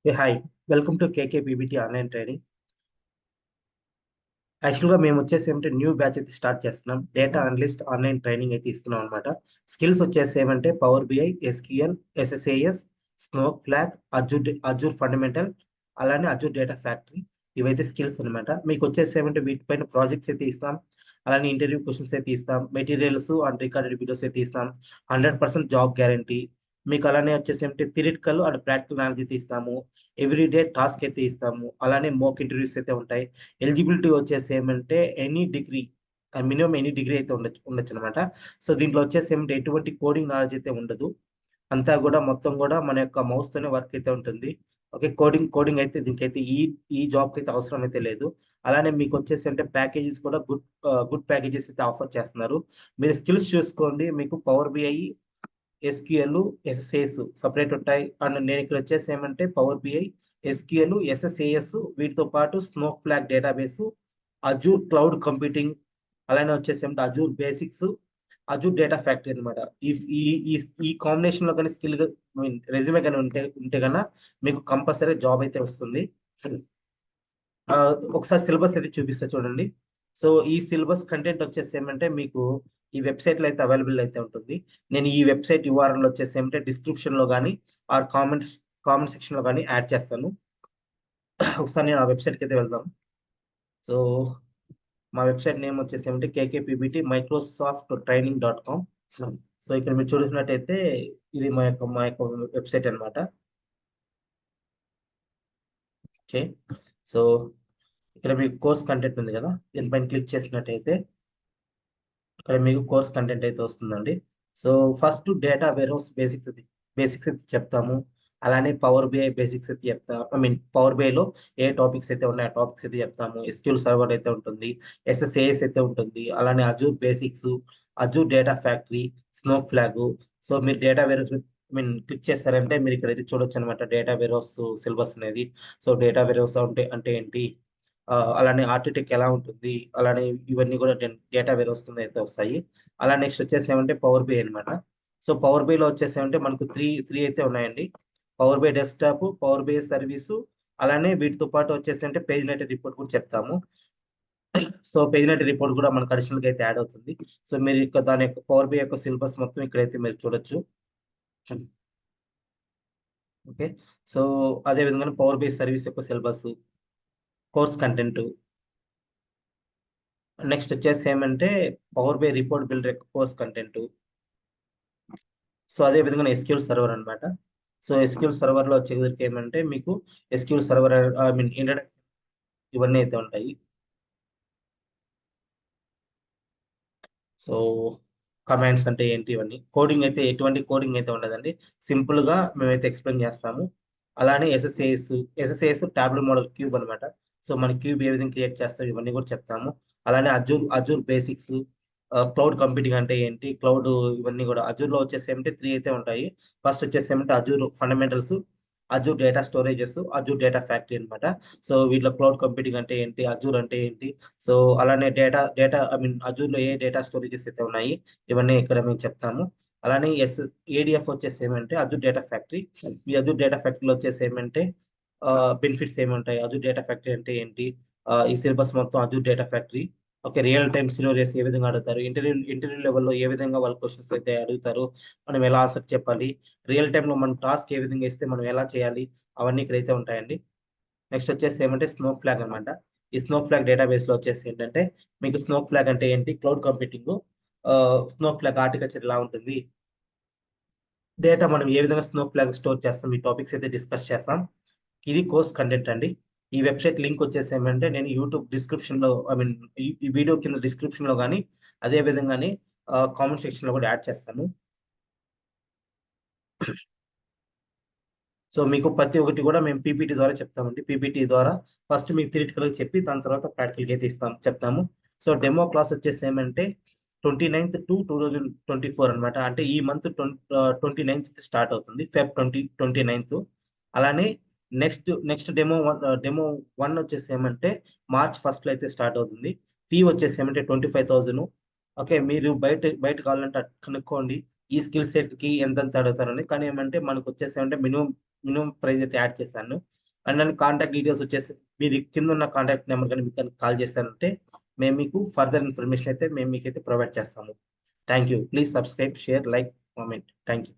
Hey, hi. Welcome to KKPBT online training. యాక్చువల్గా మేము వచ్చేసి ఏమంటే న్యూ బ్యాచ్ అయితే స్టార్ట్ చేస్తున్నాం. డేటా అనలిస్ట్ ఆన్లైన్ ట్రైనింగ్ అయితే ఇస్తున్నాం అనమాట. స్కిల్స్ వచ్చేసి ఏమంటే power BI, SQL, SSAS, snowflake, Azure fundamental, అలానే అజూర్ డేటా ఫ్యాక్టరీ. ఇవైతే స్కిల్స్ అనమాట. మీకు వచ్చేసి ఏమంటే వీటిపైన ప్రాజెక్ట్స్ అయితే ఇస్తాం. అలానే ఇంటర్వ్యూ క్వశ్చన్స్ అయితే ఇస్తాం. మెటీరియల్స్ అండ్ రికార్డెడ్ వీడియోస్ అయితే ఇస్తాం. 100% జాబ్ గ్యారంటీ. మీకు అలానే వచ్చేసి ఏమంటే థిరిటికల్ అండ్ ప్రాక్టికల్ నాలెడ్జ్ అయితే ఇస్తాము. ఎవ్రీడే టాస్క్ అయితే ఇస్తాము. అలానే మోక్ ఇంటర్వ్యూస్ అయితే ఉంటాయి. ఎలిజిబిలిటీ వచ్చేసి ఏమంటే any degree, minimum any degree అయితే ఉండొచ్చు అనమాట. సో దీంట్లో వచ్చేసి ఏమంటే ఎటువంటి కోడింగ్ నాలెడ్జ్ అయితే ఉండదు. అంతా కూడా మొత్తం కూడా మన యొక్క మౌస్ తోనే వర్క్ అయితే ఉంటుంది. ఓకే, కోడింగ్ అయితే దీనికైతే ఈ జాబ్ కి అయితే అవసరం అయితే లేదు. అలానే మీకు వచ్చేసి అంటే ప్యాకేజెస్ కూడా గుడ్ ప్యాకేజెస్ అయితే ఆఫర్ చేస్తున్నారు. మీరు స్కిల్స్ చూసుకోండి. మీకు పవర్ బిఐ, ఎస్క్యూఎల్, ఎస్ఎస్ఏఎస్ సపరేట్ ఉంటాయి. అండ్ నేను ఇక్కడ వచ్చేసి ఏమంటే పవర్ బిఐ, ఎస్క్యూఎల్, ఎస్ఎస్ఏఎస్, వీటితో పాటు snow flag database, Azure cloud computing, అలానే వచ్చేసి ఏమంటే Azure basics, Azure data factory అనమాట. ఈ ఈ ఈ ఈ కాంబినేషన్ లో కానీ స్కిల్ మీన్ రెజ్యూమే కానీ ఉంటే కన్నా మీకు కంపల్సరీ జాబ్ అయితే వస్తుంది. ఆ, ఒకసారి సిలబస్ అయితే చూపిస్తా చూడండి. సో ఈ సిలబస్ కంటెంట్ వచ్చేసి ఏమంటే మీకు ఈ వెబ్సైట్ లో అయితే అవైలబుల్ అయితే ఉంటుంది. నేను ఈ వెబ్సైట్ URL వచ్చేసి ఏమంటే డిస్క్రిప్షన్ లో కానీ ఆర్ కామెంట్ సెక్షన్ లో కానీ యాడ్ చేస్తాను. ఒకసారి నేను ఆ వెబ్సైట్కి అయితే వెళ్దాం. సో మా వెబ్సైట్ నేమ్ వచ్చేసి ఏమంటే KKPBT Microsoft Training.com. సో ఇక్కడ మీరు చూసినట్టయితే ఇది మా యొక్క వెబ్సైట్ అన్నమాట. ఓకే, సో ఇక్కడ మీకు కోర్స్ కంటెంట్ ఉంది కదా, దీనిపైన క్లిక్ చేసినట్టయితే ఇక్కడ మీకు కోర్స్ కంటెంట్ అయితే వస్తుందండి. So first data warehouse basics అయితే చెప్తాము. అలానే పవర్ బిఐ బేసిక్స్ అయితే చెప్తాము. పవర్ బిఐలో ఏ టాపిక్స్ అయితే ఉన్నాయో ఆ టాపిక్స్ అయితే చెప్తాము. ఎస్క్యూఎల్ సర్వర్ అయితే ఉంటుంది. SSAS అయితే ఉంటుంది. అలానే Azure basics, Azure data factory, snow flag. So మీరు డేటా వేర్ క్లిక్ చేస్తారంటే మీరు ఇక్కడ అయితే చూడొచ్చు అనమాట డేటా వేర్హౌస్ సిలబస్ అనేది. సో డేటా వేర్హౌస్ అంటే ఏంటి, అలానే ఆర్కిటెక్ట్ ఎలా ఉంటుంది, అలానే ఇవన్నీ కూడా డేటా వేర్ వస్తుంది అయితే వస్తాయి. అలా నెక్స్ట్ వచ్చేసి ఏమంటే పవర్ బై అనమాట. సో పవర్ బైలో వచ్చేసి ఏమంటే మనకు త్రీ అయితే ఉన్నాయండి. Power by desktop, power by service, అలానే వీటితో పాటు వచ్చేసి అంటే పేజ్ నెట్ రిపోర్ట్ కూడా చెప్తాము. సో పేజ్ నెట్ రిపోర్ట్ కూడా మనకు అడిషనల్ గా అయితే యాడ్ అవుతుంది. సో మీరు దాని యొక్క పవర్ బై యొక్క సిలబస్ మొత్తం ఇక్కడైతే మీరు చూడొచ్చు. ఓకే, సో అదే విధంగా పవర్ బై సర్వీస్ యొక్క సిలబస్, కోర్స్ కంటెంట్, నెక్స్ట్ వచ్చేసి ఏమంటే పవర్ బై రిపోర్ట్ బిల్డర్ యొక్క కోర్స్ కంటెంట్. సో అదే విధంగా ఎస్క్యూఎల్ సర్వర్ అన్నమాట. సో ఎస్క్యూఎల్ సర్వర్ లో వచ్చేసరికి ఏమంటే మీకు ఎస్క్యూఎల్ సర్వర్ ఇంట్రడక్షన్ ఇవన్నీ అయితే ఉంటాయి. సో కమాండ్స్ అంటే ఏంటి, ఇవన్నీ కోడింగ్ అయితే ఎటువంటి కోడింగ్ అయితే ఉండదండి. సింపుల్ గా మేమైతే ఎక్స్ప్లెయిన్ చేస్తాము. అలానే ఎస్ఎస్ఏఎస్ టాబ్లెట్ మోడల్ క్యూబ్ అన్నమాట. సో మన క్యూబ్ ఏ విధంగా క్రియేట్ చేస్తాం ఇవన్నీ కూడా చెప్తాము. అలానే అజూర్ బేసిక్స్, క్లౌడ్ కంప్యూటింగ్ అంటే ఏంటి, క్లౌడ్, ఇవన్నీ కూడా అజూర్ లో వచ్చేసి ఏమంటే త్రీ అయితే ఉంటాయి. ఫస్ట్ వచ్చేసి ఏమంటే Azure fundamentals, Azure data storages, Azure data factory అన్నమాట. సో వీటిలో క్లౌడ్ కంప్యూటింగ్ అంటే ఏంటి, అజూర్ అంటే ఏంటి, సో అలానే డేటా అజూర్ లో ఏ డేటా స్టోరేజెస్ అయితే ఉన్నాయి ఇవన్నీ ఇక్కడ మేము చెప్తాము. అలానే ADF వచ్చేసి ఏమంటే అజూర్ డేటా ఫ్యాక్టరీ. ఈ అజూర్ డేటా ఫ్యాక్టరీలో వచ్చేసి ఏమంటే బెనిఫిట్స్ ఏముంటాయి, అజూర్ డేటా ఫ్యాక్టరీ అంటే ఏంటి, ఈ సిలబస్ మొత్తం Azure data factory. Okay, real time scenarios ఏ విధంగా అడుగుతారు, ఇంటర్వ్యూ లెవెల్లో ఏ విధంగా వాళ్ళ క్వశ్చన్స్ అయితే అడుగుతారు, మనం ఎలా ఆన్సర్ చెప్పాలి, రియల్ టైమ్ లో మనం టాస్క్ ఏ విధంగా ఇస్తే మనం ఎలా చేయాలి, అవన్నీ ఇక్కడైతే ఉంటాయండి. నెక్స్ట్ వచ్చేసి ఏమంటే స్నో ఫ్లాగ్ అనమాట. ఈ స్నో ఫ్లాగ్ డేటాబేస్ లో వచ్చేసి ఏంటంటే మీకు స్నో ఫ్లాగ్ అంటే ఏంటి, cloud computing, snow flag horticulture ఎలా ఉంటుంది, డేటా మనం ఏ విధంగా స్నో ఫ్లాగ్ స్టోర్ చేస్తాం, ఈ టాపిక్స్ అయితే డిస్కస్ చేస్తాం. ఇది కోర్స్ కంటెంట్ అండి. ఈ వెబ్సైట్ లింక్ వచ్చేసి ఏమంటే నేను యూట్యూబ్ డిస్క్రిప్షన్ లో ఈ వీడియో కింద డిస్క్రిప్షన్ లో కానీ అదే విధంగానే కామెంట్ సెక్షన్ లో కూడా యాడ్ చేస్తాను. సో మీకు ప్రతి ఒక్కటి కూడా మేము పీపీటీ ద్వారా చెప్తామండి. పీపీటీ ద్వారా ఫస్ట్ మీకు థియరిటికల్ చెప్పి దాని తర్వాత ప్రాక్టికల్ అయితే చెప్తాము. సో డెమో క్లాస్ వచ్చేసి ఏమంటే 29/2/2024 అనమాట. అంటే ఈ మంత్ 29th స్టార్ట్ అవుతుంది, Feb 29th. అలానే నెక్స్ట్ డెమో 1 వచ్చేసి ఏమంటే March 1 లో అయితే స్టార్ట్ అవుతుంది. ఫీ వచ్చేసి ఏమంటే 25,000. ఓకే, మీరు బయట కావాలంటే కనుక్కోండి ఈ స్కిల్ సెట్ కి ఎంతెంత అడుగుతారని. కానీ ఏమంటే మనకు వచ్చేసి ఏమంటే మినిమం మినిమం ప్రైస్ అయితే యాడ్ చేశాను. అండ్ నన్ను కాంటాక్ట్ డీటెయిల్స్ వచ్చేసి మీరు కింద ఉన్న కాంటాక్ట్ నెంబర్ కానీ మీకు కాల్ చేస్తానంటే మేము మీకు ఫర్దర్ ఇన్ఫర్మేషన్ అయితే మేము మీకైతే ప్రొవైడ్ చేస్తాము. Thank you. Please subscribe, share, like, comment. Thank you.